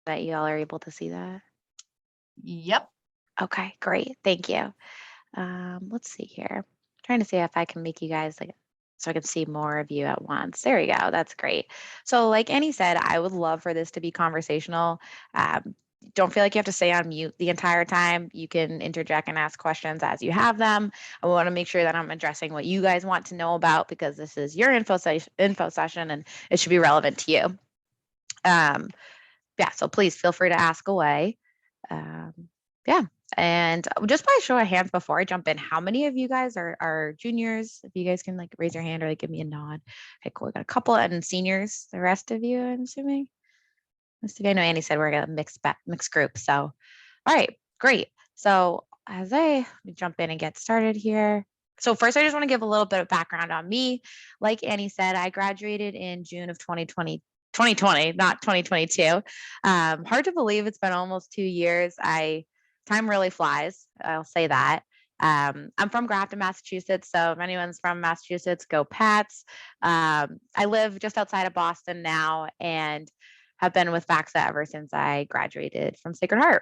that you all are able to see that? Yep. Okay, great. Thank you. Let's see here. Trying to see if I can make you guys like so I can see more of you at once. There we go. That's great. So, like Annie said, I would love for this to be conversational. Um, don't feel like you have to stay on mute the entire time. You can interject and ask questions as you have them. I want to make sure that I'm addressing what you guys want to know about because this is your info session and it should be relevant to you. Yeah, so please feel free to ask away. Um, yeah. And just by show of hands before I jump in, how many of you guys are juniors? If you guys can like raise your hand or like give me a nod. Okay, cool. We got a couple and seniors. The rest of you, I'm assuming. I know Annie said we're a mixed group. So, all right, great. So as let me jump in and get started here. So first, I just want to give a little bit of background on me. Like Annie said, I graduated in June of 2020, not 2022. Hard to believe it's been almost 2 years. Time really flies. I'll say that. I'm from Grafton, Massachusetts. So if anyone's from Massachusetts, go Pats. I live just outside of Boston now and have been with FactSet ever since I graduated from Sacred Heart.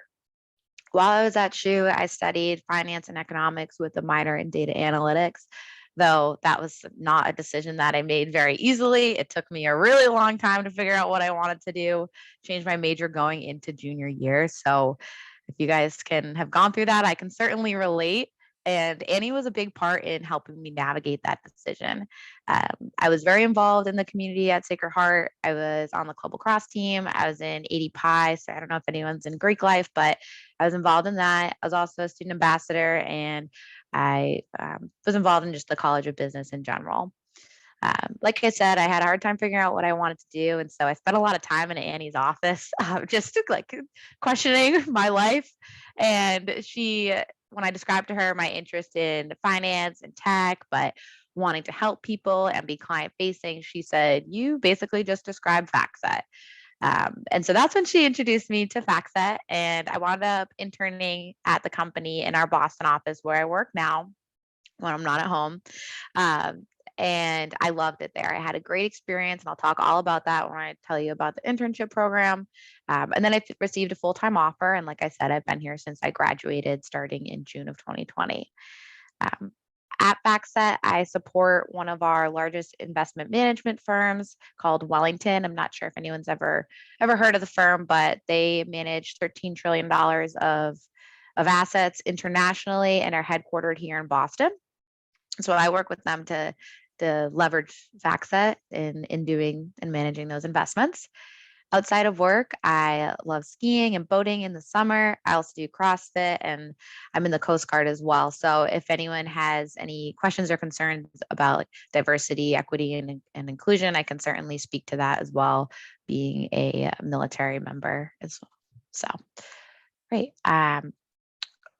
While I was at SHU, I studied finance and economics with a minor in data analytics, though that was not a decision that I made very easily. It took me a really long time to figure out what I wanted to do, change my major going into junior year. So if you guys can have gone through that, I can certainly relate. And Annie was a big part in helping me navigate that decision. I was very involved in the community at Sacred Heart. I was on the club lacrosse team. I was in 80 Pi. So I don't know if anyone's in Greek life, but I was involved in that. I was also a student ambassador and I was involved in just the College of Business in general. Like I said, I had a hard time figuring out what I wanted to do. And so I spent a lot of time in Annie's office just like questioning my life. And when I described to her my interest in finance and tech, but wanting to help people and be client facing, she said, "You basically just described FactSet." And so that's when she introduced me to FactSet. And I wound up interning at the company in our Boston office where I work now when I'm not at home. Um, and I loved it there. I had a great experience, and I'll talk all about that when I tell you about the internship program. And then I received a full time offer. And like I said, I've been here since I graduated starting in June of 2020. Um, at FactSet, I support one of our largest investment management firms called Wellington. I'm not sure if anyone's ever heard of the firm, but they manage $13 trillion of assets internationally and are headquartered here in Boston. So I work with them to leverage FactSet in doing and managing those investments. Outside of work, I love skiing and boating in the summer. I also do CrossFit and I'm in the Coast Guard as well. So if anyone has any questions or concerns about like diversity, equity, and inclusion, I can certainly speak to that as well, being a military member as well. So, great.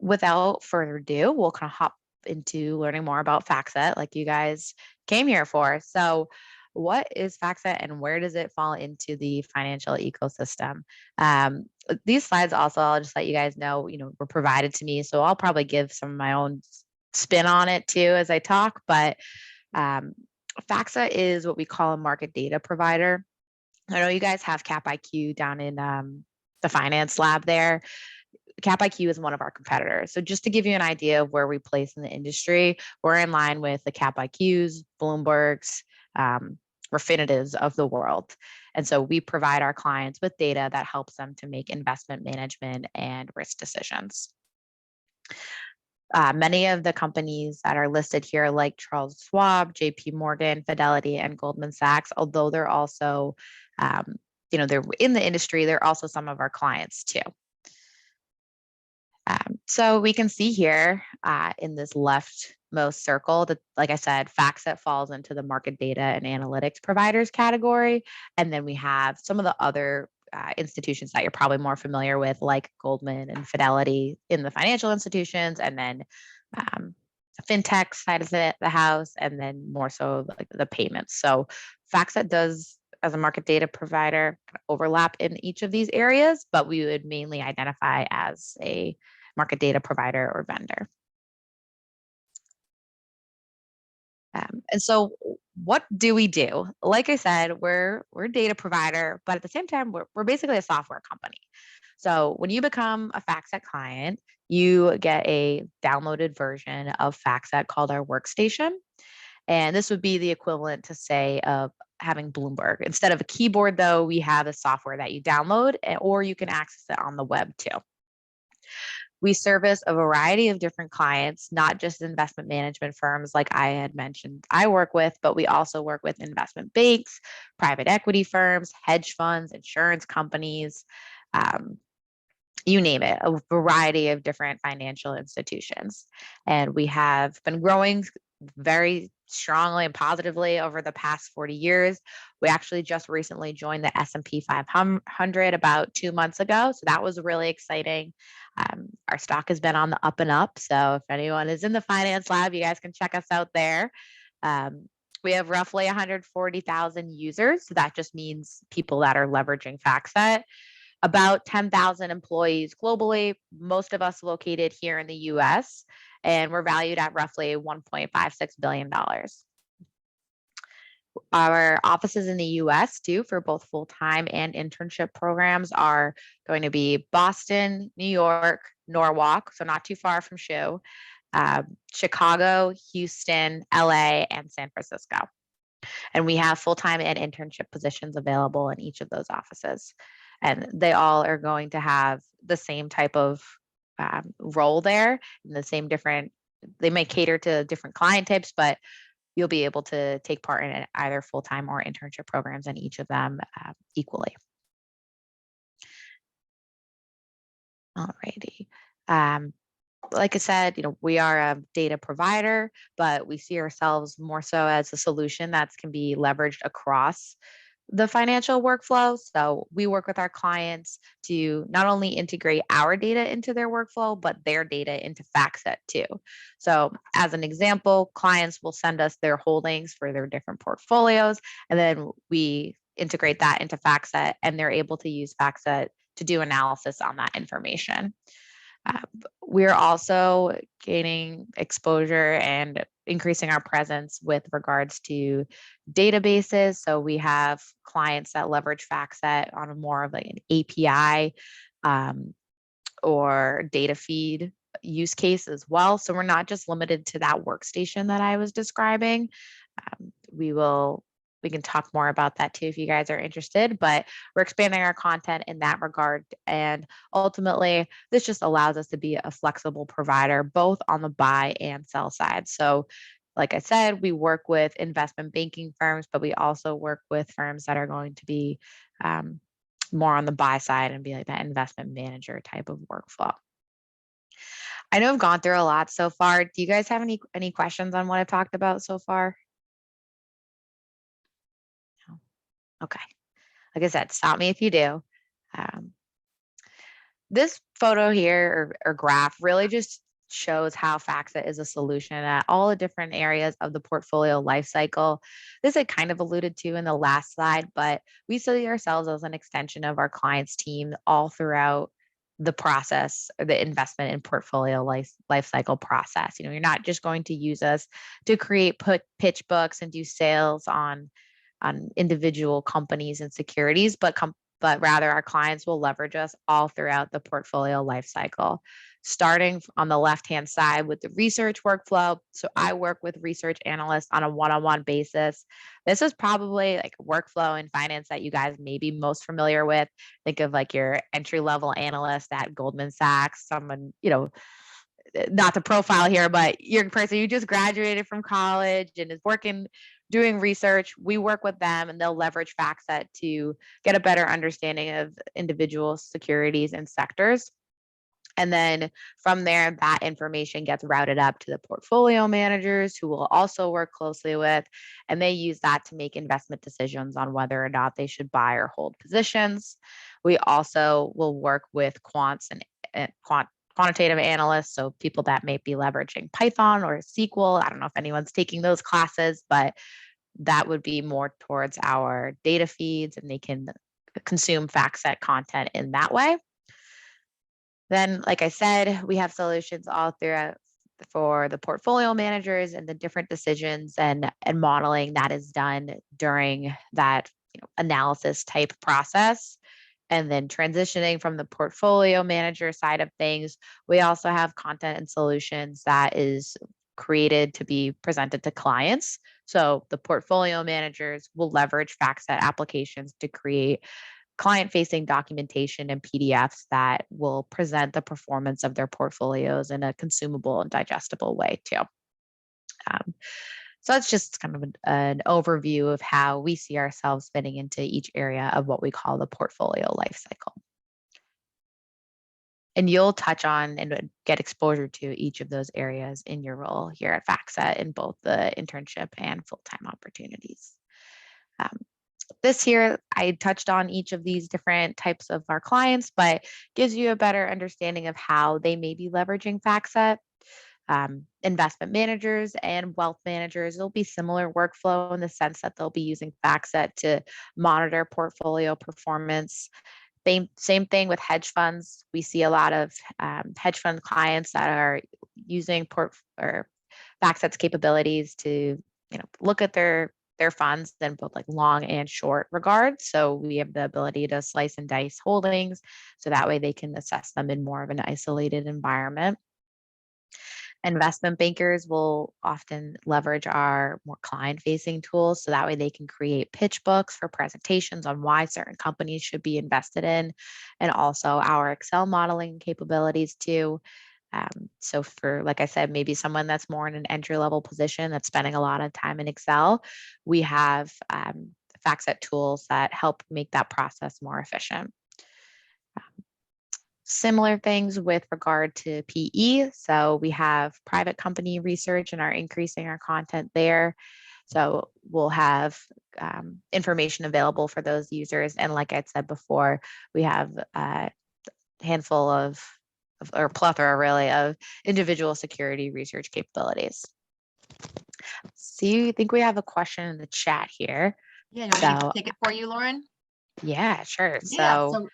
Without further ado, we'll kind of hop into learning more about FactSet like you guys came here for. So, what is FactSet and where does it fall into the financial ecosystem? These slides also, I'll just let you guys know, were provided to me. So I'll probably give some of my own spin on it too as I talk. But um, FactSet is what we call a market data provider. I know you guys have Cap IQ down in the finance lab there. Cap IQ is one of our competitors. So just to give you an idea of where we place in the industry, we're in line with the Cap IQs, Bloomberg's, Refinitives of the world. And so we provide our clients with data that helps them to make investment management and risk decisions. Many of the companies that are listed here, like Charles Schwab, JP Morgan, Fidelity, and Goldman Sachs, although they're also, they're in the industry, they're also some of our clients too. So we can see here in this leftmost circle that, like I said, FactSet falls into the market data and analytics providers category. And then we have some of the other institutions that you're probably more familiar with, like Goldman and Fidelity in the financial institutions, and then fintech side of the house, and then more so like the payments. So FactSet does, as a market data provider, overlap in each of these areas, but we would mainly identify as a market data provider or vendor. And so what do we do? Like I said, we're a data provider, but at the same time, we're basically a software company. So when you become a FactSet client, you get a downloaded version of FactSet called our workstation. And this would be the equivalent to, say, of having Bloomberg. Instead of a keyboard, though, we have a software that you download, or you can access it on the web too. We service a variety of different clients, not just investment management firms like I had mentioned I work with, but we also work with investment banks, private equity firms, hedge funds, insurance companies, um, you name it, a variety of different financial institutions. And we have been growing very strongly and positively over the past 40 years. We actually just recently joined the S&P 500 about 2 months ago. So that was really exciting. Our stock has been on the up and up. So if anyone is in the finance lab, you guys can check us out there. We have roughly 140,000 users. So that just means people that are leveraging FactSet. About 10,000 employees globally, most of us located here in the US, and we're valued at roughly $1.56 billion. Our offices in the US, too, for both full time and internship programs, are going to be Boston, New York, Norwalk, so not too far from SHU, Chicago, Houston, LA, and San Francisco. And we have full time and internship positions available in each of those offices. And they all are going to have the same type of role there, and the same different, they may cater to different client types, but you'll be able to take part in either full time or internship programs in each of them equally. Alrighty. Like I said, we are a data provider, but we see ourselves more so as a solution that can be leveraged across the financial workflow. So we work with our clients to not only integrate our data into their workflow, but their data into FactSet too. So as an example, clients will send us their holdings for their different portfolios, and then we integrate that into FactSet, and they're able to use FactSet to do analysis on that information. We're also gaining exposure and increasing our presence with regards to databases. So we have clients that leverage FactSet on a more of like an API or data feed use case as well. So we're not just limited to that workstation that I was describing. We can talk more about that too if you guys are interested, but we're expanding our content in that regard. And ultimately, this just allows us to be a flexible provider, both on the buy and sell side. So like I said, we work with investment banking firms, but we also work with firms that are going to be more on the buy side and be like that investment manager type of workflow. I know I've gone through a lot so far. Do you guys have any questions on what I've talked about so far? No. Okay. Like I said, stop me if you do. Um, this photo here or graph really just shows how FactSet is a solution at all the different areas of the portfolio lifecycle. This I kind of alluded to in the last slide, but we see ourselves as an extension of our clients' team all throughout the process or the investment and portfolio life cycle process. You're not just going to use us to create pitch books and do sales on individual companies and securities, but rather our clients will leverage us all throughout the portfolio life cycle, starting on the left-hand side with the research workflow. So I work with research analysts on a one-on-one basis. This is probably like a workflow in finance that you guys may be most familiar with. Think of like your entry-level analyst at Goldman Sachs, someone, not to profile here, but you're a person who just graduated from college and is doing research. We work with them and they'll leverage FactSet to get a better understanding of individual securities and sectors. And then from there, that information gets routed up to the portfolio managers who will also work closely with, and they use that to make investment decisions on whether or not they should buy or hold positions. We also will work with quants and quantitative analysts, so people that may be leveraging Python or SQL. I don't know if anyone's taking those classes, but that would be more towards our data feeds, and they can consume FactSet content in that way. Then, like I said, we have solutions all throughout for the portfolio managers and the different decisions and modeling that is done during that analysis type process. And then transitioning from the portfolio manager side of things, we also have content and solutions that is created to be presented to clients. So the portfolio managers will leverage FactSet applications to create client-facing documentation and PDFs that will present the performance of their portfolios in a consumable and digestible way too. So it's just kind of an overview of how we see ourselves fitting into each area of what we call the portfolio lifecycle. And you'll touch on and get exposure to each of those areas in your role here at FactSet in both the internship and full-time opportunities. This here, I touched on each of these different types of our clients, but gives you a better understanding of how they may be leveraging FactSet. Investment managers and wealth managers, it'll be similar workflow in the sense that they'll be using FactSet to monitor portfolio performance. Same thing with hedge funds. We see a lot of hedge fund clients that are using FactSet's capabilities to look at their funds in both like long and short regards. So we have the ability to slice and dice holdings so that way they can assess them in more of an isolated environment. Investment bankers will often leverage our more client-facing tools so that way they can create pitch books for presentations on why certain companies should be invested in, and also our Excel modeling capabilities too. So for, like I said, maybe someone that's more in an entry-level position that's spending a lot of time in Excel, we have FactSet tools that help make that process more efficient. Similar things with regard to PE. So we have private company research and are increasing our content there. So we'll have information available for those users. And like I said before, we have a handful of or plethora really of individual security research capabilities. See, I think we have a question in the chat here. Yeah, do you want me to take it for you, Lauren? Yeah, sure. Yeah. So,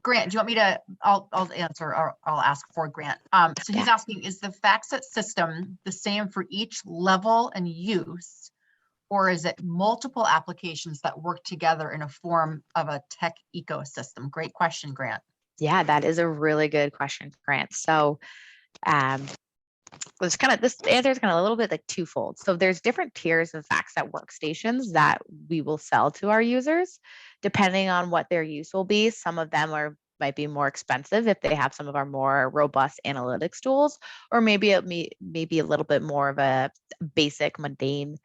Grant, do you want me to? I'll answer, or I'll ask for Grant. So he's asking: is the FactSet system the same for each level and use, or is it multiple applications that work together in a form of a tech ecosystem? Great question, Grant. Yeah, that is a really good question, Grant. So, this answer is kind of a little bit like twofold. So there's different tiers of FactSet workstations that we will sell to our users, depending on what their use will be. Some of them might be more expensive if they have some of our more robust analytics tools, or maybe it may be a little bit more of a basic, mundane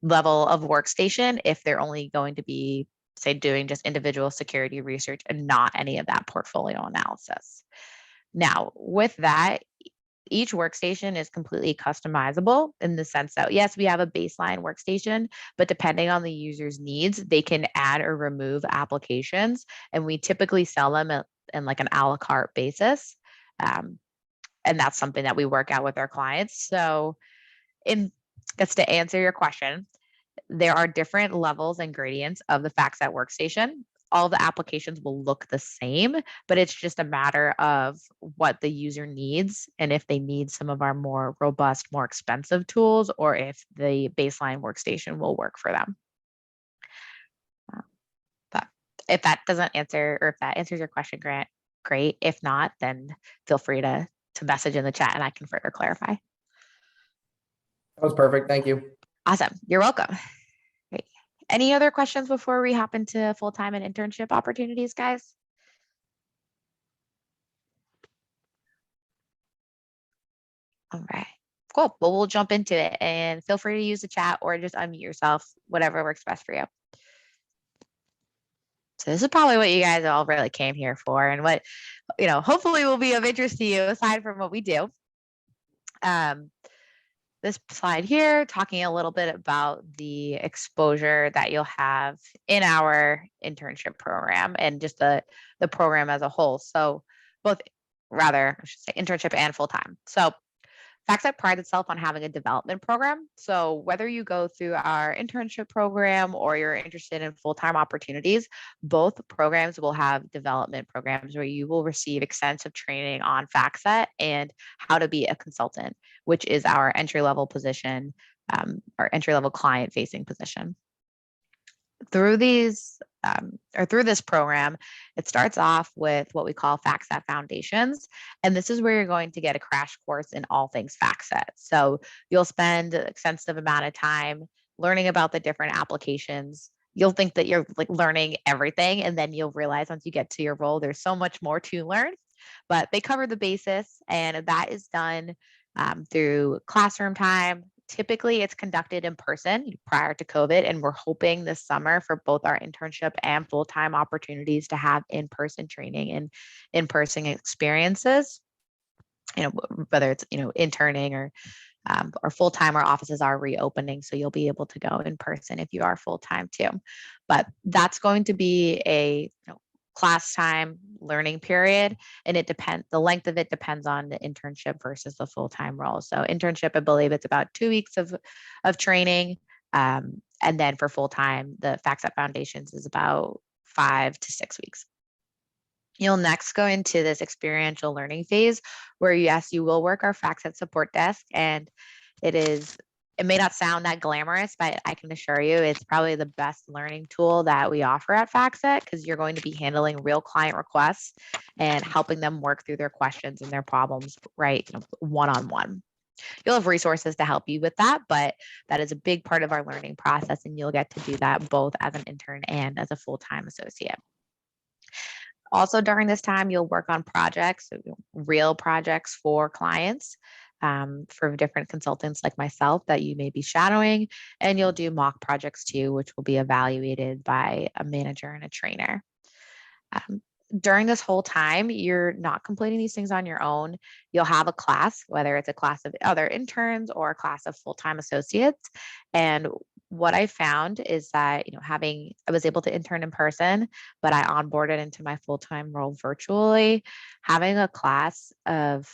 level of workstation if they're only going to be, say, doing just individual security research and not any of that portfolio analysis. Now, with that, each workstation is completely customizable in the sense that, yes, we have a baseline workstation, but depending on the user's needs, they can add or remove applications. And we typically sell them in like an a la carte basis. And that's something that we work out with our clients. So that's to answer your question. There are different levels and gradients of the FactSet workstation. All the applications will look the same, but it's just a matter of what the user needs and if they need some of our more robust, more expensive tools, or if the baseline workstation will work for them. But if that doesn't answer, or if that answers your question, Grant, great. If not, then feel free to message in the chat and I can further clarify. That was perfect. Thank you. Awesome. You're welcome. Great. Any other questions before we hop into full-time and internship opportunities, guys? All right, cool. Well, we'll jump into it and feel free to use the chat or just unmute yourself, whatever works best for you. So this is probably what you guys all really came here for and what, hopefully will be of interest to you aside from what we do. This slide here, talking a little bit about the exposure that you'll have in our internship program and just the program as a whole. So I should say internship and full-time. So FactSet prides itself on having a development program. So whether you go through our internship program or you're interested in full-time opportunities, both programs will have development programs where you will receive extensive training on FactSet and how to be a consultant, which is our entry-level position, our entry-level client-facing position. through these or through this program, it starts off with what we call FactSet Foundations. And this is where you're going to get a crash course in all things FactSet. So you'll spend an extensive amount of time learning about the different applications. You'll think that you're like learning everything, and then you'll realize once you get to your role, there's so much more to learn. But they cover the basis, and that is done through classroom time. Typically, it's conducted in person prior to COVID, and we're hoping this summer for both our internship and full-time opportunities to have in-person training and in-person experiences. Whether it's interning or full-time, our offices are reopening, so you'll be able to go in person if you are full-time too. But that's going to be a class time learning period, and the length of it depends on the internship versus the full-time role. So internship, I believe it's about 2 weeks of training, and then for full-time, the FactSet Foundations is about 5 to 6 weeks. You'll next go into this experiential learning phase where, yes, you will work our FactSet support desk, and it may not sound that glamorous, but I can assure you it's probably the best learning tool that we offer at FactSet, because you're going to be handling real client requests and helping them work through their questions and their problems, right, one-on-one. You'll have resources to help you with that, but that is a big part of our learning process, and you'll get to do that both as an intern and as a full-time associate. Also, during this time, you'll work on projects, real projects for clients, for different consultants like myself that you may be shadowing, and you'll do mock projects too, which will be evaluated by a manager and a trainer. During this whole time, you're not completing these things on your own. You'll have a class, whether it's a class of other interns or a class of full-time associates. And what I found is that, I was able to intern in person, but I onboarded into my full-time role virtually. Having a class of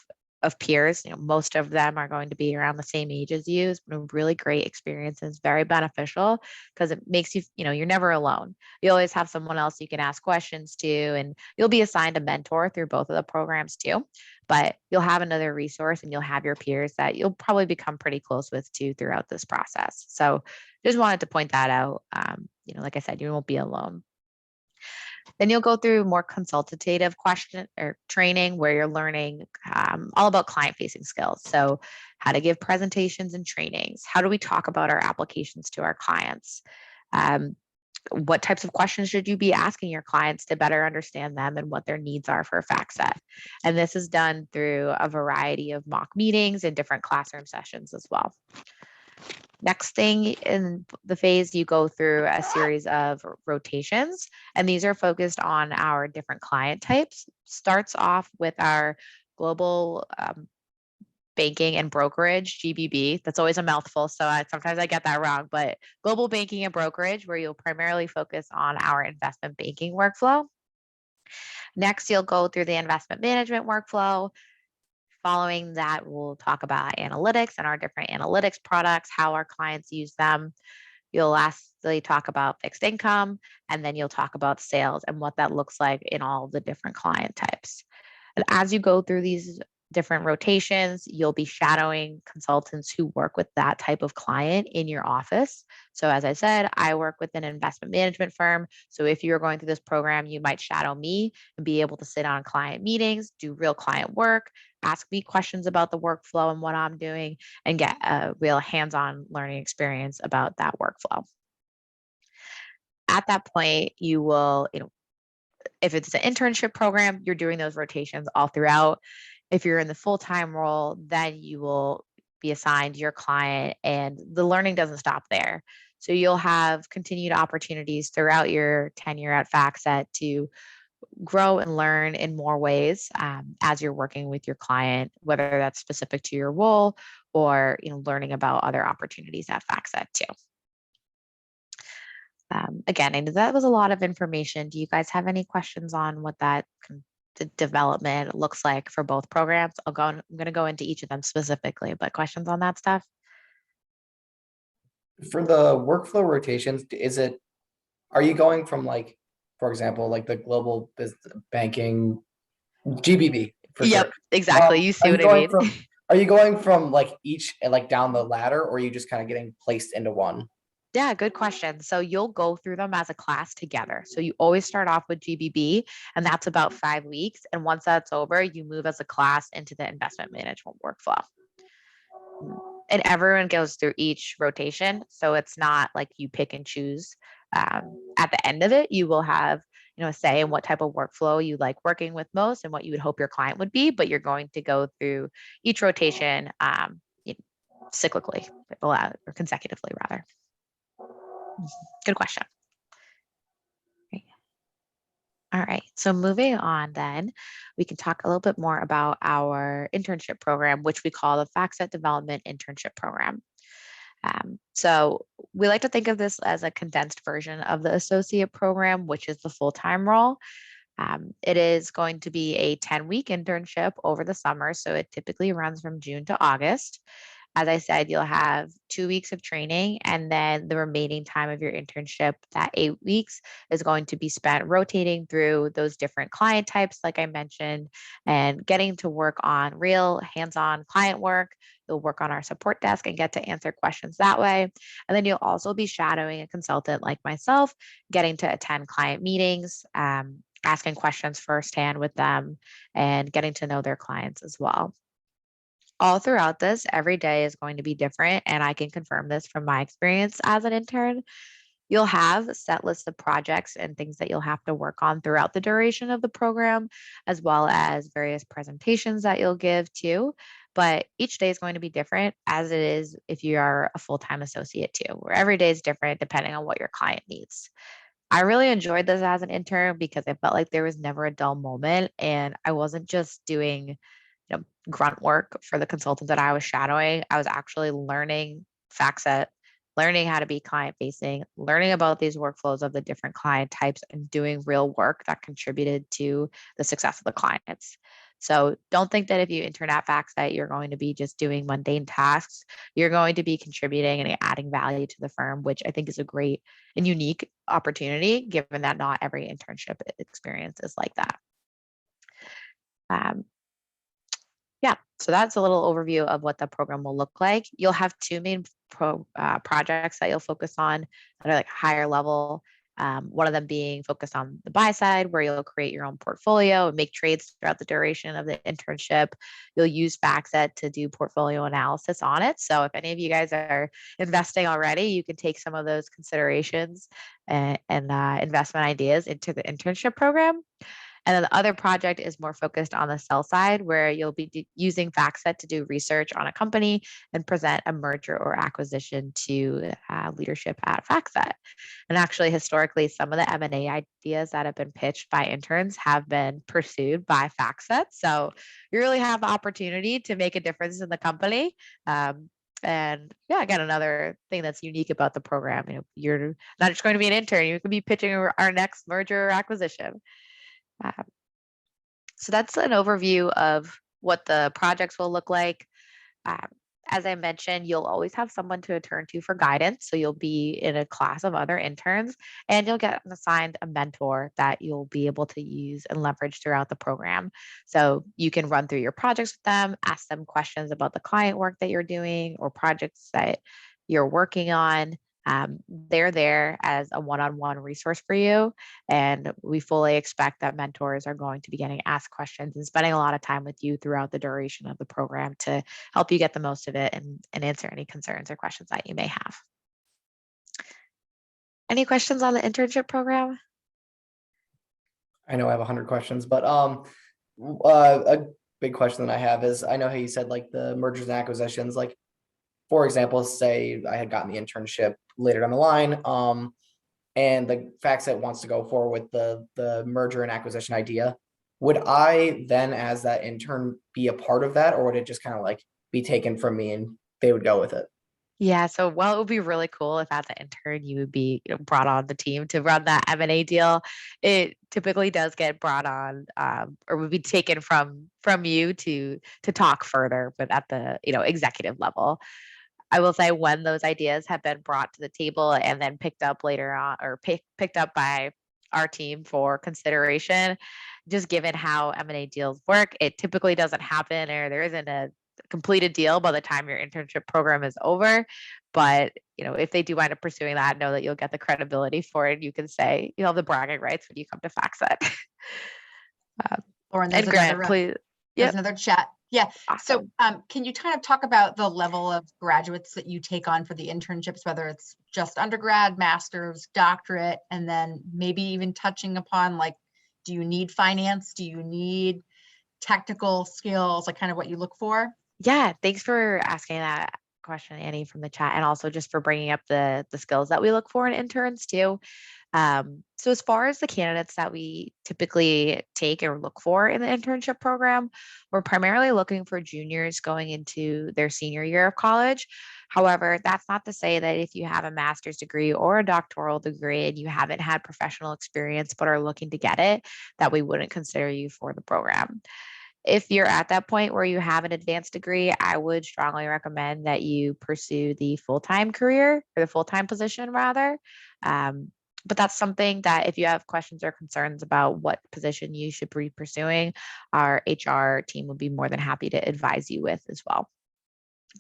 peers, most of them are going to be around the same age as you. It's been a really great experience and it's very beneficial because it makes you, you're never alone. You always have someone else you can ask questions to, and you'll be assigned a mentor through both of the programs too. But you'll have another resource, and you'll have your peers that you'll probably become pretty close with too throughout this process. So just wanted to point that out. Like I said, you won't be alone. Then you'll go through more consultative question or training where you're learning all about client-facing skills. So how to give presentations and trainings. How do we talk about our applications to our clients? What types of questions should you be asking your clients to better understand them and what their needs are for FactSet? And this is done through a variety of mock meetings and different classroom sessions as well. Next thing in the phase, you go through a series of rotations, and these are focused on our different client types. Starts off with our global banking and brokerage, GBB. That's always a mouthful, so sometimes I get that wrong, but global banking and brokerage, where you'll primarily focus on our investment banking workflow. Next, you'll go through the investment management workflow. Following that, we'll talk about analytics and our different analytics products, how our clients use them. You'll lastly talk about fixed income, and then you'll talk about sales and what that looks like in all the different client types. And as you go through these different rotations, you'll be shadowing consultants who work with that type of client in your office. So as I said, I work with an investment management firm. So if you're going through this program, you might shadow me and be able to sit on client meetings, do real client work, ask me questions about the workflow and what I'm doing, and get a real hands-on learning experience about that workflow. At that point, you will, if it's an internship program, you're doing those rotations all throughout. If you're in the full-time role, then you will be assigned your client, and the learning doesn't stop there. So you'll have continued opportunities throughout your tenure at FactSet to grow and learn in more ways as you're working with your client, whether that's specific to your role or learning about other opportunities at FactSet too. Again, I know that was a lot of information. Do you guys have any questions on what that the development looks like for both programs? I'm going to go into each of them specifically, but questions on that stuff? For the workflow rotations, are you going from, like, for example, like the global business banking GBB for Yep, sure? exactly. You see what I mean? Are you going from like each like down the ladder, or are you just kind of getting placed into one? Yeah, good question. So you'll go through them as a class together. So you always start off with GBB, and that's about 5 weeks. And once that's over, you move as a class into the investment management workflow. And everyone goes through each rotation. So it's not like you pick and choose. At the end of it, you will have, a say in what type of workflow you like working with most and what you would hope your client would be, but you're going to go through each rotation cyclically or consecutively rather. Good question. All right. So moving on then, we can talk a little bit more about our internship program, which we call the FactSet Development Internship Program. So we like to think of this as a condensed version of the associate program, which is the full-time role. It is going to be a 10-week internship over the summer. So it typically runs from June to August. As I said, you'll have 2 weeks of training, and then the remaining time of your internship, that 8 weeks, is going to be spent rotating through those different client types, like I mentioned, and getting to work on real hands-on client work. You'll work on our support desk and get to answer questions that way. And then you'll also be shadowing a consultant like myself, getting to attend client meetings, asking questions firsthand with them, and getting to know their clients as well. All throughout this, every day is going to be different. And I can confirm this from my experience as an intern. You'll have a set list of projects and things that you'll have to work on throughout the duration of the program, as well as various presentations that you'll give too. But each day is going to be different, as it is if you are a full-time associate too, where every day is different depending on what your client needs. I really enjoyed this as an intern because I felt like there was never a dull moment, and I wasn't just doing grunt work for the consultant that I was shadowing. I was actually learning FactSet, learning how to be client facing, learning about these workflows of the different client types, and doing real work that contributed to the success of the clients. So don't think that if you intern at FactSet, you're going to be just doing mundane tasks. You're going to be contributing and adding value to the firm, which I think is a great and unique opportunity, given that not every internship experience is like that. Yeah, so that's a little overview of what the program will look like. You'll have two main projects that you'll focus on that are like higher level. One of them being focused on the buy side, where you'll create your own portfolio and make trades throughout the duration of the internship. You'll use FactSet to do portfolio analysis on it. So if any of you guys are investing already, you can take some of those considerations and investment ideas into the internship program. And then the other project is more focused on the sell side, where you'll be using FactSet to do research on a company and present a merger or acquisition to leadership at FactSet. And actually, historically, some of the M&A ideas that have been pitched by interns have been pursued by FactSet. So you really have the opportunity to make a difference in the company. And yeah, again, another thing that's unique about the program, you're not just going to be an intern, you could be pitching our next merger or acquisition. So that's an overview of what the projects will look like. Um, as I mentioned, you'll always have someone to turn to for guidance. So you'll be in a class of other interns, and you'll get assigned a mentor that you'll be able to use and leverage throughout the program. So you can run through your projects with them, ask them questions about the client work that you're doing or projects that you're working on. They're there as a one-on-one resource for you. And we fully expect that mentors are going to be getting asked questions and spending a lot of time with you throughout the duration of the program to help you get the most of it and answer any concerns or questions that you may have. Any questions on the internship program? I know I have 100 questions, but a big question that I have is, I know how you said like the mergers and acquisitions, like for example, say I had gotten the internship later down the line, and the FactSet wants to go forward with the merger and acquisition idea. Would I then, as that intern, be a part of that, or would it just kind of like be taken from me and they would go with it? Yeah, so while it would be really cool if as an intern you would be brought on the team to run that M&A deal, it typically does get brought on or would be taken from you to talk further, but at the executive level. I will say when those ideas have been brought to the table and then picked up later on or picked up by our team for consideration, just given how M&A deals work, it typically doesn't happen or there isn't a completed deal by the time your internship program is over. But, if they do wind up pursuing that, know that you'll get the credibility for it. You can say, you'll have the bragging rights when you come to FactSet. Lauren, there's And Grant, another, please. there's Yep. another chat. Yeah. So Awesome. can you kind of talk about the level of graduates that you take on for the internships, whether it's just undergrad, master's, doctorate, and then maybe even touching upon, like, do you need finance? Do you need technical skills, like kind of what you look for? Yeah, thanks for asking that question, Annie, from the chat, and also just for bringing up the skills that we look for in interns too. So as far as the candidates that we typically take or look for in the internship program, we're primarily looking for juniors going into their senior year of college. However, that's not to say that if you have a master's degree or a doctoral degree and you haven't had professional experience but are looking to get it, that we wouldn't consider you for the program. If you're at that point where you have an advanced degree, I would strongly recommend that you pursue the full-time career or the full-time position rather. But that's something that if you have questions or concerns about what position you should be pursuing, our HR team would be more than happy to advise you with as well.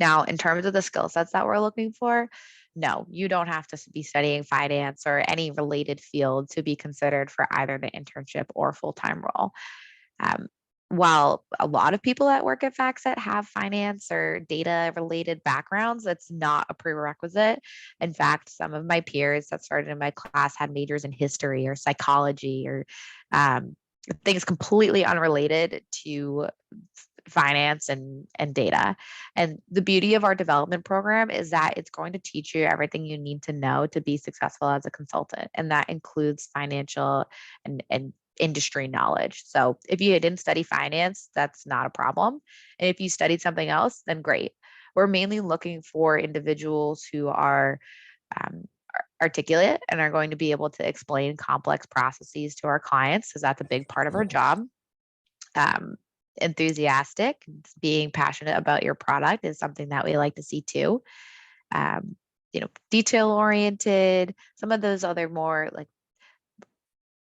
Now, in terms of the skill sets that we're looking for, no, you don't have to be studying finance or any related field to be considered for either the internship or full-time role. Um, while a lot of people that work at FactSet have finance or data related backgrounds, that's not a prerequisite. In fact, some of my peers that started in my class had majors in history or psychology or um, things completely unrelated to finance and data. And the beauty of our development program is that it's going to teach you everything you need to know to be successful as a consultant. And that includes financial and industry knowledge. So if you didn't study finance, that's not a problem. And if you studied something else, then great. We're mainly looking for individuals who are articulate and are going to be able to explain complex processes to our clients, because that's a big part of our job. Enthusiastic, being passionate about your product is something that we like to see too. Detail oriented, some of those other more like,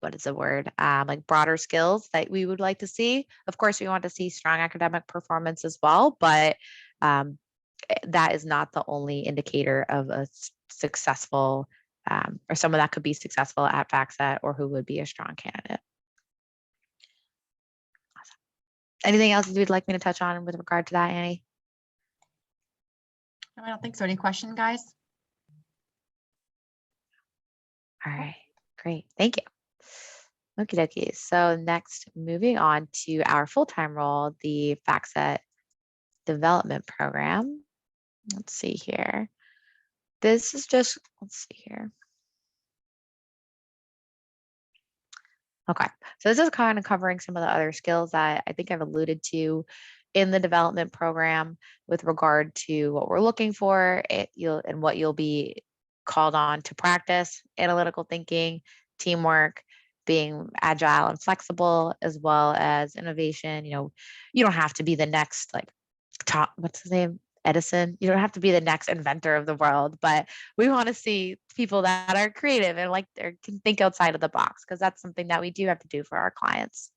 what is the word? Like broader skills that we would like to see. Of course, we want to see strong academic performance as well, but that is not the only indicator of a successful or someone that could be successful at FactSet or who would be a strong candidate. Awesome. Anything else you'd like me to touch on with regard to that, Annie? No, I don't think so. Any question, guys? All right, great. Thank you. Okie dokie. So next, moving on to our full-time role, the FactSet development program. Let's see here. This is just, let's see here. Okay, so this is kind of covering some of the other skills that I think I've alluded to in the development program with regard to what we're looking for and what you'll be called on to practice: analytical thinking, teamwork, being agile and flexible, as well as innovation. You don't have to be the next top, what's his name? Edison. You don't have to be the next inventor of the world, but we want to see people that are creative and can think outside of the box, because that's something that we do have to do for our clients.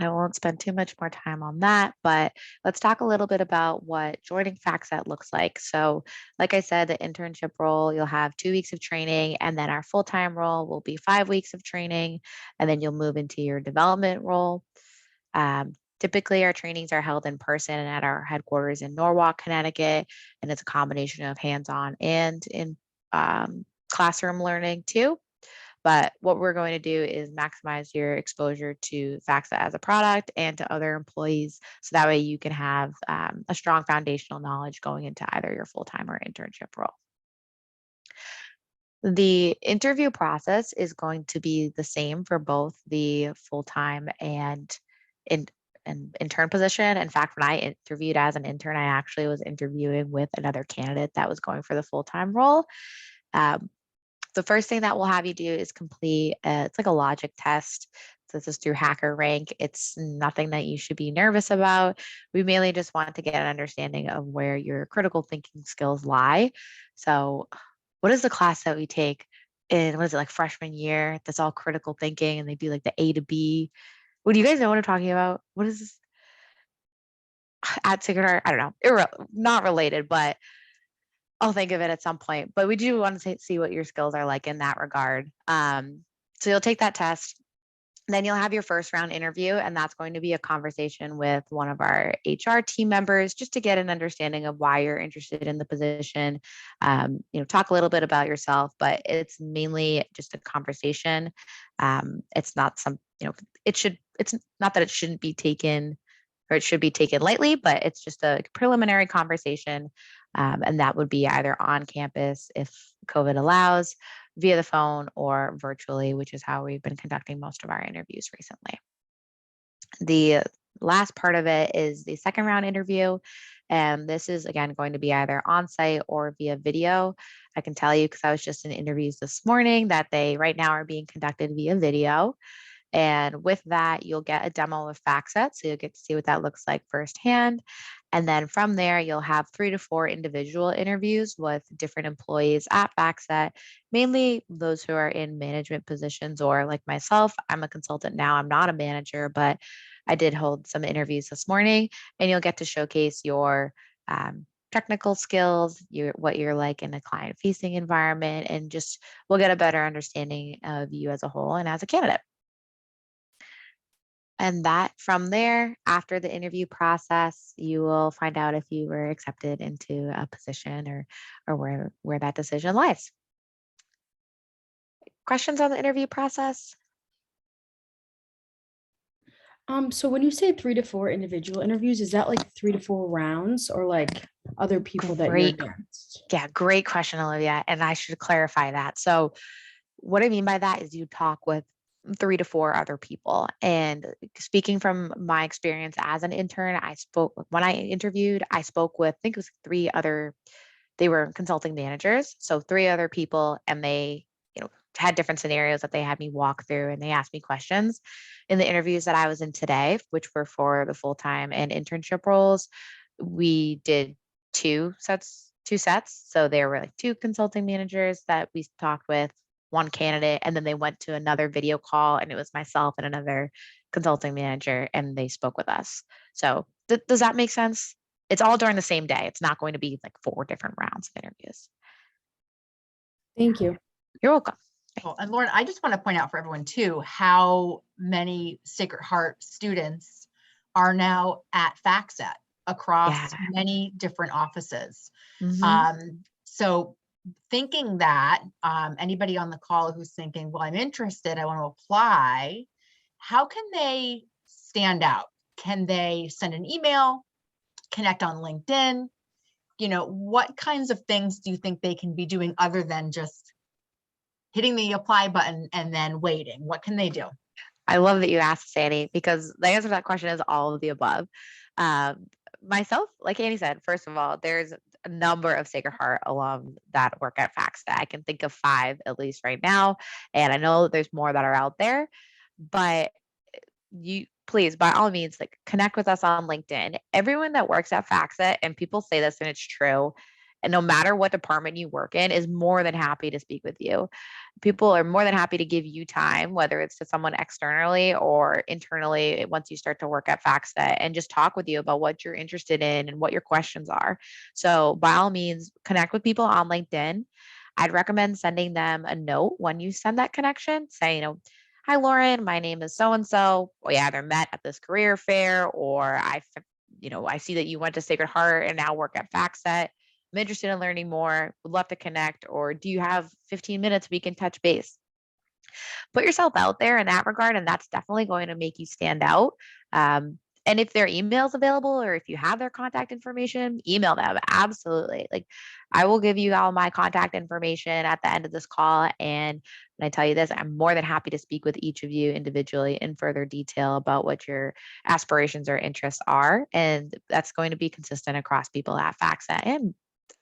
I won't spend too much more time on that, but let's talk a little bit about what joining FactSet looks like. So, like I said, the internship role, you'll have 2 weeks of training, and then our full-time role will be 5 weeks of training, and then you'll move into your development role. Typically, our trainings are held in person and at our headquarters in Norwalk, Connecticut, and it's a combination of hands-on and in classroom learning too. But what we're going to do is maximize your exposure to FactSet as a product and to other employees, so that way you can have a strong foundational knowledge going into either your full-time or internship role. The interview process is going to be the same for both the full-time and intern position. In fact, when I interviewed as an intern, I actually was interviewing with another candidate that was going for the full-time role. The first thing that we'll have you do is complete, it's like a logic test. So this is through HackerRank. It's nothing that you should be nervous about. We mainly just want to get an understanding of where your critical thinking skills lie. So what is the class that we take in, what is it, like freshman year? That's all critical thinking, and they do like the A to B. What do you guys know what I'm talking about? What is this? at Sacred Heart, I don't know, not related, but I'll think of it at some point. But we do want to see what your skills are like in that regard. So you'll take that test. Then you'll have your first round interview, and that's going to be a conversation with one of our HR team members just to get an understanding of why you're interested in the position. Talk a little bit about yourself, but it's mainly just a conversation. It's not it's not that it shouldn't be taken or it should be taken lightly, but it's just a preliminary conversation. And that would be either on campus if COVID allows, via the phone, or virtually, which is how we've been conducting most of our interviews recently. The last part of it is the second round interview. And this is, again, going to be either on site or via video. I can tell you because I was just in interviews this morning that they right now are being conducted via video. And with that, you'll get a demo of FactSet. So you'll get to see what that looks like firsthand. And then from there, you'll have 3 to 4 individual interviews with different employees at FactSet, mainly those who are in management positions or like myself. I'm a consultant now. I'm not a manager, but I did hold some interviews this morning, and you'll get to showcase your technical skills, what you're like in a client-facing environment, and just we'll get a better understanding of you as a whole and as a candidate. And that from there, after the interview process, you will find out if you were accepted into a position or where that decision lies. Questions on the interview process? So when you say 3 to 4 individual interviews, is that like 3 to 4 rounds or like other people that you're Great. against? Yeah, great question, Olivia. And I should clarify that. So what I mean by that is you talk with 3 to 4 other people. And speaking from my experience as an intern, when I interviewed, I spoke with, I think it was 3 other, they were consulting managers. So 3 other people, and they, had different scenarios that they had me walk through, and they asked me questions. In the interviews that I was in today, which were for the full-time and internship roles, we did 2 sets. So there were like 2 consulting managers that we talked with, 1 candidate, and then they went to another video call, and it was myself and another consulting manager, and they spoke with us. So does that make sense? It's all during the same day. It's not going to be like 4 different rounds of interviews. Thank you. You're welcome. Well, and Lauren, I just want to point out for everyone too, how many Sacred Heart students are now at FactSet across many different offices. Mhm. So thinking that anybody on the call who's thinking, well, I'm interested, I want to apply, how can they stand out? Can they send an email, connect on LinkedIn? What kinds of things do you think they can be doing other than just hitting the apply button and then waiting? What can they do? I love that you asked, Sandy, because the answer to that question is all of the above. Myself, like Annie said, first of all, there's a number of Sacred Heart alum that work at FactSet. I can think of 5 at least right now, and I know that there's more that are out there, but you please, by all means, like connect with us on LinkedIn. Everyone that works at FactSet, and people say this and it's true, and no matter what department you work in, is more than happy to speak with you. People are more than happy to give you time, whether it's to someone externally or internally, once you start to work at FactSet, and just talk with you about what you're interested in and what your questions are. So by all means, connect with people on LinkedIn. I'd recommend sending them a note when you send that connection, say, hi, Lauren, my name is so-and-so. We either met at this career fair, or I see that you went to Sacred Heart and now work at FactSet. I'm interested in learning more, would love to connect, or do you have 15 minutes we can touch base? Put yourself out there in that regard, and that's definitely going to make you stand out. And if their email's available, or if you have their contact information, email them. Absolutely. Like, I will give you all my contact information at the end of this call. And when I tell you this, I'm more than happy to speak with each of you individually in further detail about what your aspirations or interests are. And that's going to be consistent across people at FactSet. And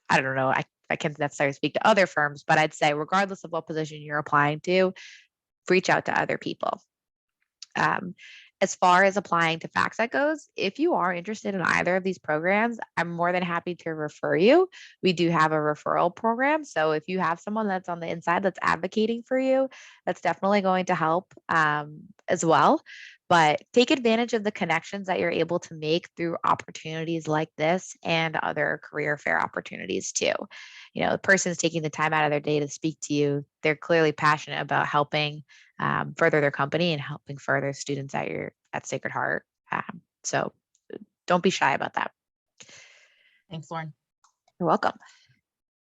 I don't know, I can't necessarily speak to other firms, but I'd say regardless of what position you're applying to, reach out to other people. As far as applying to FactSet goes, if you are interested in either of these programs, I'm more than happy to refer you. We do have a referral program. So if you have someone that's on the inside that's advocating for you, that's definitely going to help as well. But take advantage of the connections that you're able to make through opportunities like this and other career fair opportunities too. The person's taking the time out of their day to speak to you. They're clearly passionate about helping further their company and helping further students at Sacred Heart. So don't be shy about that. Thanks, Lauren. You're welcome.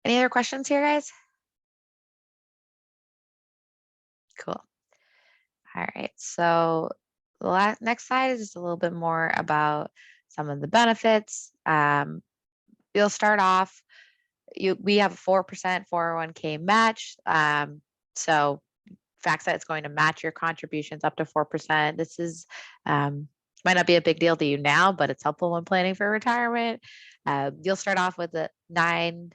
Any other questions here, guys? Cool. All right. So the next slide is just a little bit more about some of the benefits. You'll start off, we have a 4% 401k match. So FactSet is going to match your contributions up to 4%. This is might not be a big deal to you now, but it's helpful when planning for retirement. You'll start off with nine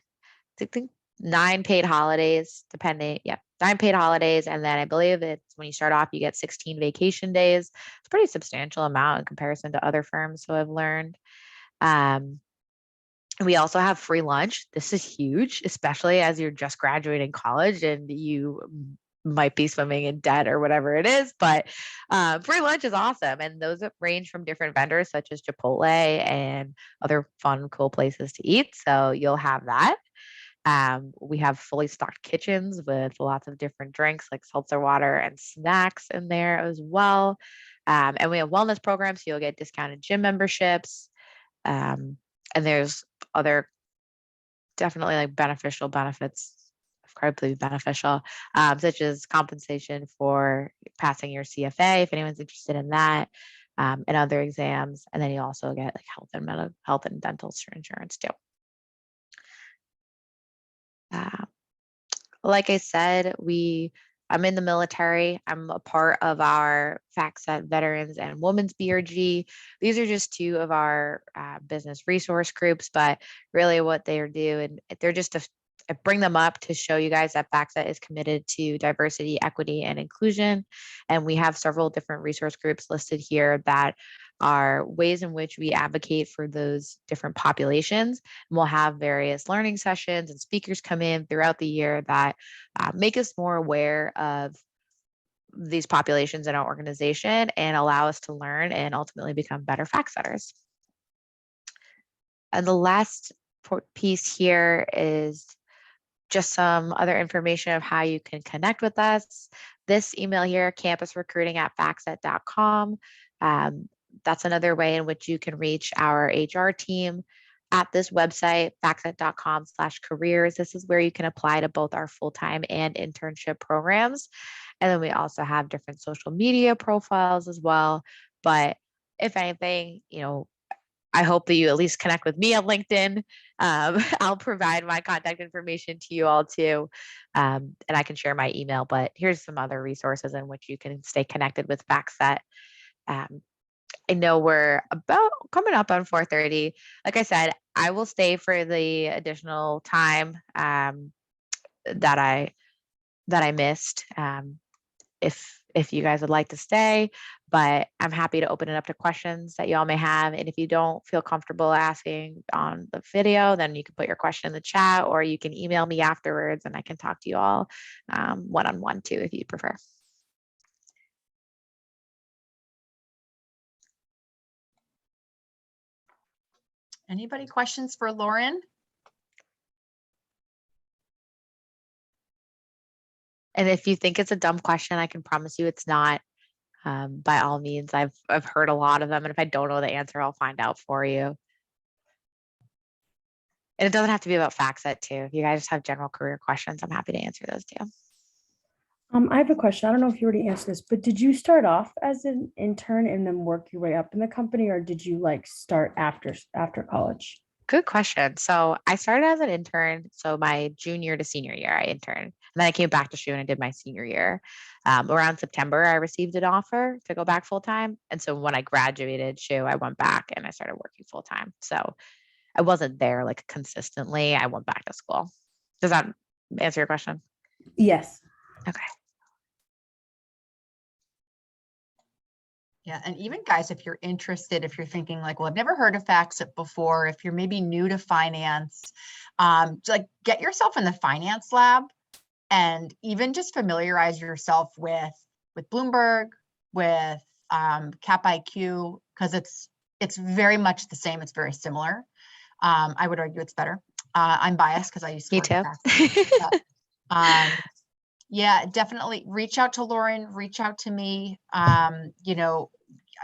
paid holidays, depending. Yeah, 9 paid holidays. And then I believe it's when you start off, you get 16 vacation days. It's a pretty substantial amount in comparison to other firms. So I've learned. We also have free lunch. This is huge, especially as you're just graduating college and you might be swimming in debt or whatever it is, but free lunch is awesome. And those range from different vendors such as Chipotle and other fun, cool places to eat. So you'll have that. We have fully stocked kitchens with lots of different drinks like seltzer water and snacks in there as well. And we have wellness programs, so you'll get discounted gym memberships. And there's other definitely like beneficial benefits, incredibly beneficial, such as compensation for passing your CFA, if anyone's interested in that, and other exams. And then you also get like health and dental insurance too. Like I said, I'm in the military. I'm a part of our FactSet Veterans and Women's BRG. These are just two of our business resource groups, but really what they're doing, they're just I bring them up to show you guys that FactSet is committed to diversity, equity, and inclusion. And we have several different resource groups listed here that are ways in which we advocate for those different populations. And we'll have various learning sessions and speakers come in throughout the year that make us more aware of these populations in our organization and allow us to learn and ultimately become better fact setters. And the last piece here is just some other information of how you can connect with us. This email here, campusrecruiting@factset.com. That's another way in which you can reach our HR team at this website, factset.com/careers. This is where you can apply to both our full-time and internship programs. And then we also have different social media profiles as well. But if anything, I hope that you at least connect with me on LinkedIn. I'll provide my contact information to you all too. And I can share my email, but here's some other resources in which you can stay connected with FactSet. I know we're about coming up on 4:30. Like I said, I will stay for the additional time that I missed. If you guys would like to stay, but I'm happy to open it up to questions that y'all may have. And if you don't feel comfortable asking on the video, then you can put your question in the chat or you can email me afterwards and I can talk to you all one-on-one too, if you prefer. Anybody questions for Lauren? And if you think it's a dumb question, I can promise you it's not. By all means, I've heard a lot of them, and if I don't know the answer, I'll find out for you. And it doesn't have to be about FactSet too. If you guys just have general career questions, I'm happy to answer those too. I have a question. I don't know if you already answered this, but did you start off as an intern and then work your way up in the company, or did you like start after college? Good question. So I started as an intern. So my junior to senior year, I interned. And then I came back to SHU and I did my senior year. Around September, I received an offer to go back full time. And so when I graduated SHU, I went back and I started working full time. So I wasn't there like consistently. I went back to school. Does that answer your question? Yes. Okay. Yeah, and even guys, if you're interested, if you're thinking like, well, I've never heard of FactSet before, if you're maybe new to finance, like get yourself in the finance lab and even just familiarize yourself with Bloomberg, with Cap IQ, because it's very much the same. It's very similar. I would argue it's better. I'm biased because I used to Me work at too. FactSet, but, yeah, definitely reach out to Lauren, reach out to me. You know,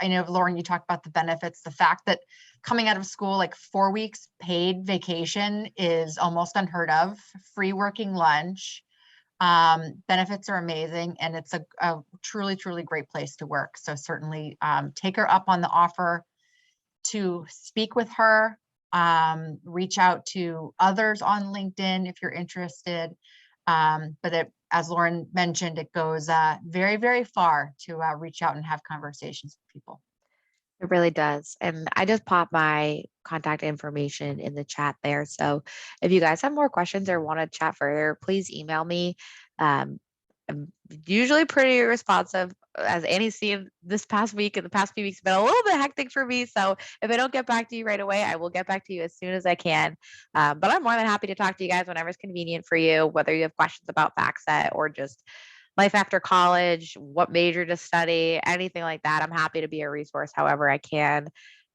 I know, Lauren, you talked about the benefits, the fact that coming out of school, like 4 weeks paid vacation is almost unheard of, free working lunch. Benefits are amazing, and it's a truly, truly great place to work. So certainly take her up on the offer to speak with her. Reach out to others on LinkedIn if you're interested. But as Lauren mentioned, it goes very, very far to reach out and have conversations with people. It really does. And I just popped my contact information in the chat there. So if you guys have more questions or want to chat further, please email me. I'm usually pretty responsive. As Annie's seen this past week and the past few weeks have been a little bit hectic for me. So if I don't get back to you right away, I will get back to you as soon as I can. But I'm more than happy to talk to you guys whenever it's convenient for you, whether you have questions about FactSet or just life after college, what major to study, anything like that. I'm happy to be a resource however I can.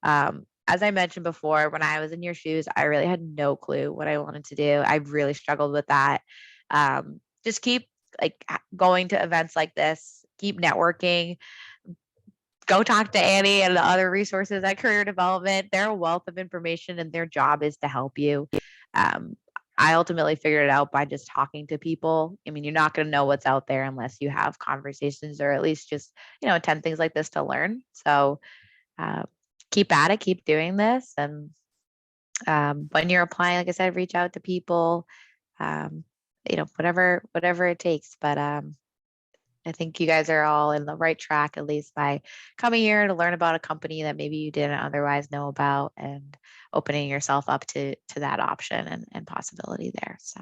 As I mentioned before, when I was in your shoes, I really had no clue what I wanted to do. I really struggled with that. Just keep like going to events like this, keep networking, go talk to Annie and the other resources at career development. They're a wealth of information and their job is to help you. I ultimately figured it out by just talking to people. I mean, you're not going to know what's out there unless you have conversations or at least just, attend things like this to learn. So keep at it, keep doing this. And when you're applying, like I said, reach out to people, whatever it takes. But I think you guys are all in the right track, at least by coming here to learn about a company that maybe you didn't otherwise know about and opening yourself up to that option and possibility there. So.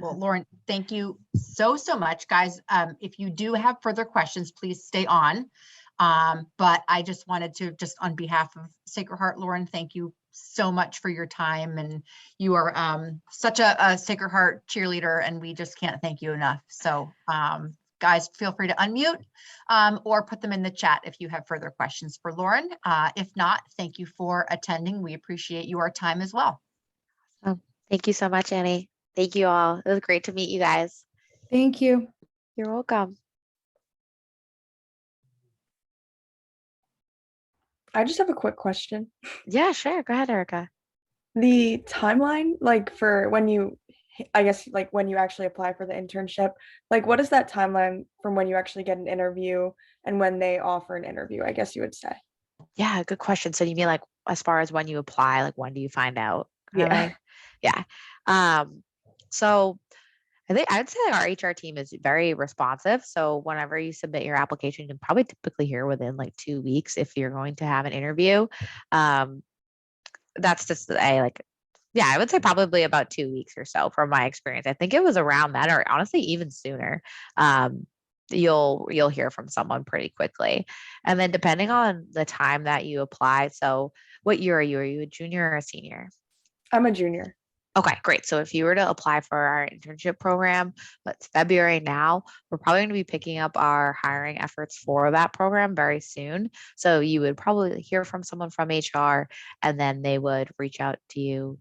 Well, Lauren, thank you so much, guys. If you do have further questions, please stay on. But I just wanted to, just on behalf of Sacred Heart, Lauren, thank you so much for your time. And you are such a Sacred Heart cheerleader, and we just can't thank you enough. So guys, feel free to unmute or put them in the chat if you have further questions for Lauren. If not, thank you for attending. We appreciate your time as well. Oh, thank you so much, Annie. Thank you all. It was great to meet you guys. Thank you. You're welcome. I just have a quick question. Yeah, sure. Go ahead, Erica. The timeline, like for when you, I guess, like when you actually apply for the internship, like what is that timeline from when you actually get an interview and when they offer an interview, I guess you would say? Yeah, good question. So you mean like as far as when you apply, like when do you find out? Yeah. Yeah. So I think I would say our HR team is very responsive. So whenever you submit your application, you can probably typically hear within like 2 weeks if you're going to have an interview. That's just I would say probably about 2 weeks or so from my experience. I think it was around that, or honestly even sooner. You'll hear from someone pretty quickly. And then depending on the time that you apply. So what year are you? Are you a junior or a senior? I'm a junior. Okay, great. So if you were to apply for our internship program, it's February now, we're probably going to be picking up our hiring efforts for that program very soon. So you would probably hear from someone from HR, and then they would reach out to you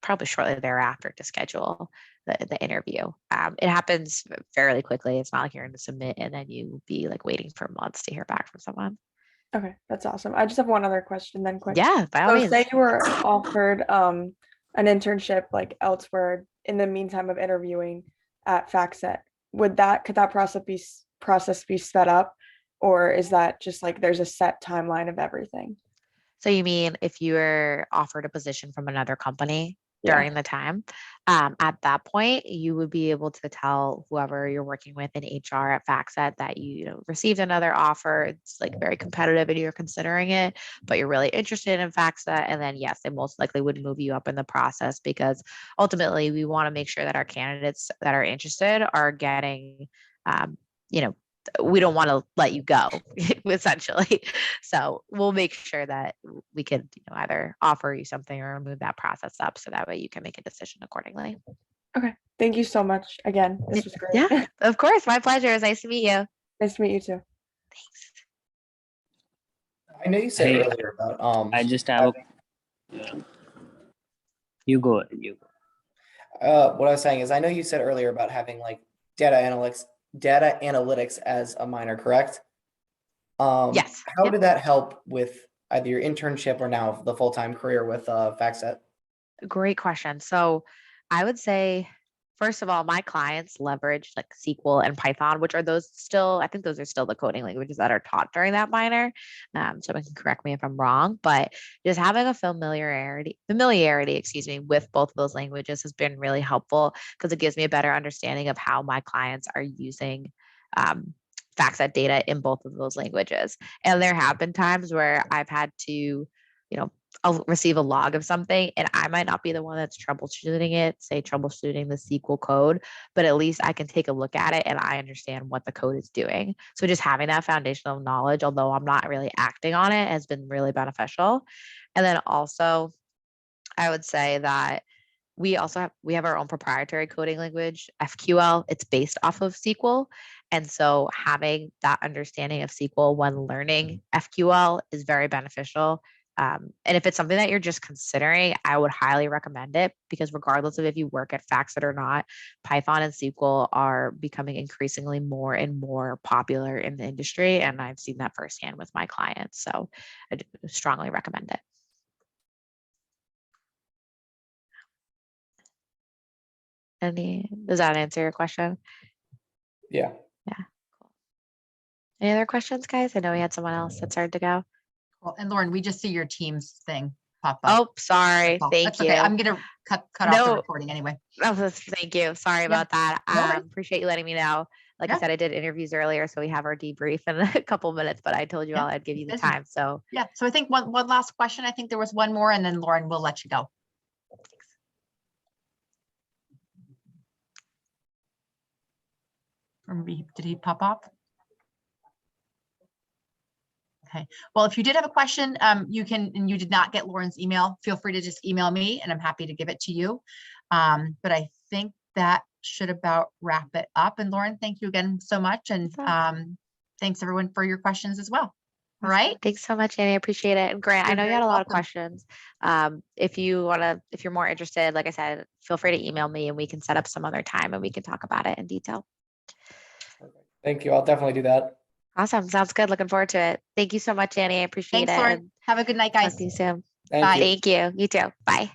probably shortly thereafter to schedule the interview. It happens fairly quickly. It's not like you're going to submit and then you be like waiting for months to hear back from someone. Okay, that's awesome. I just have one other question then quick. Yeah, by all So means. say you were offered an internship like elsewhere in the meantime of interviewing at FactSet, could that process be sped up, or is that just like there's a set timeline of everything? So you mean if you were offered a position from another company Yeah. during the time, at that point, you would be able to tell whoever you're working with in HR at FactSet that you received another offer. It's like very competitive and you're considering it, but you're really interested in FactSet. And then yes, they most likely would move you up in the process because ultimately we want to make sure that our candidates that are interested are getting, we don't want to let you go essentially. So we'll make sure that we could either offer you something or move that process up so that way you can make a decision accordingly. Okay. Thank you so much again. This was great. Yeah, of course. My pleasure. It was nice to meet you. Nice to meet you too. I know you said Hey, earlier about I just have a. You go. You go. what I was saying is I know you said earlier about having like data analytics as a minor, correct? Yes. How Yep. did that help with either your internship or now the full-time career with FactSet? Great question. So I would say, first of all, my clients leverage like SQL and Python, which are those still, I think those are still the coding languages that are taught during that minor. Someone can correct me if I'm wrong, but just having a familiarity, excuse me, with both of those languages has been really helpful because it gives me a better understanding of how my clients are using FactSet data in both of those languages. And there have been times where I've had to, I'll receive a log of something and I might not be the one that's troubleshooting it, say troubleshooting the SQL code, but at least I can take a look at it and I understand what the code is doing. So just having that foundational knowledge, although I'm not really acting on it, has been really beneficial. And then also, I would say that we have our own proprietary coding language, FQL. It's based off of SQL. And so having that understanding of SQL when learning FQL is very beneficial. And if it's something that you're just considering, I would highly recommend it because regardless of if you work at FactSet or not, Python and SQL are becoming increasingly more and more popular in the industry. And I've seen that firsthand with my clients. So I strongly recommend it. Does that answer your question? Yeah. Yeah. Cool. Any other questions, guys? I know we had someone else that started to go. Well, and Lauren, we just see your Teams thing pop up. Oh, sorry. That's all. Thank That's you. okay. I'm gonna cut off the No. recording anyway. Oh, thank you. Sorry Yeah. about that. No worries. Appreciate you letting me know. Like Yeah. I said, I did interviews earlier, so we have our debrief in a couple minutes, but I told you Yeah, all I'd give you the busy. time. So Yeah. So I think one last question. I think there was one more, and then Lauren will let you go. Did he pop up? Okay. Well, if you did have a question, you can, and you did not get Lauren's email, feel free to just email me and I'm happy to give it to you. But I think that should about wrap it up. And Lauren, thank you again so much. And thanks everyone for your questions as well. All right. thanks so much, Annie. I appreciate it. And Grant, I You're know you very had a lot of welcome. questions. If you're more interested, like I said, feel free to email me and we can set up some other time and we can talk about it in detail. Thank you. I'll definitely do that. Awesome. Sounds good. Looking forward to it. Thank you so much, Annie. I appreciate Thanks, it. Lauren. And Have a good night, talk guys. to you soon. Thank Bye. you. Thank you. You too. Bye.